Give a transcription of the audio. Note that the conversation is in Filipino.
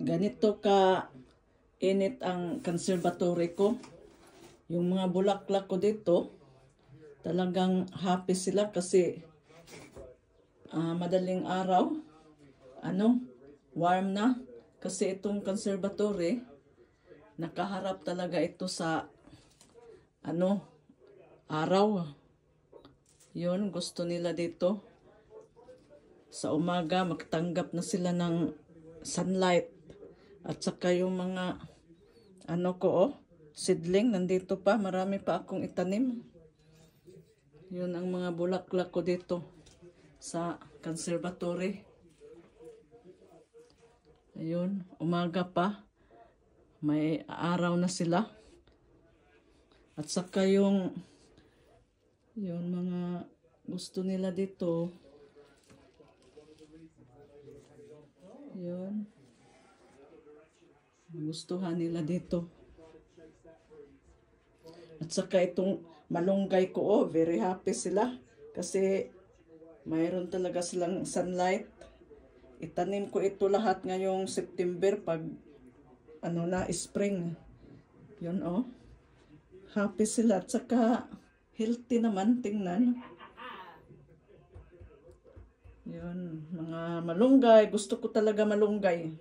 Ganito ka init ang conservatory ko. Yung mga bulaklak ko dito, talagang happy sila kasi madaling araw, warm na. Kasi itong conservatory, nakaharap talaga ito sa, araw. Yun, gusto nila dito. Sa umaga, magtanggap na sila ng sunlight. At saka yung mga, seedling, nandito pa. Marami pa akong itanim. Yun ang mga bulaklak ko dito sa conservatory. Ayun, umaga pa. May araw na sila. At saka yung mga gusto nila dito. Yun. Gustuhan nila dito. At saka itong malunggay ko, very happy sila. Kasi mayroon talaga silang sunlight. Itanim ko ito lahat ngayong September pag spring. Yun happy sila. At saka healthy naman, tingnan. Yun, mga malunggay. Gusto ko talaga malunggay.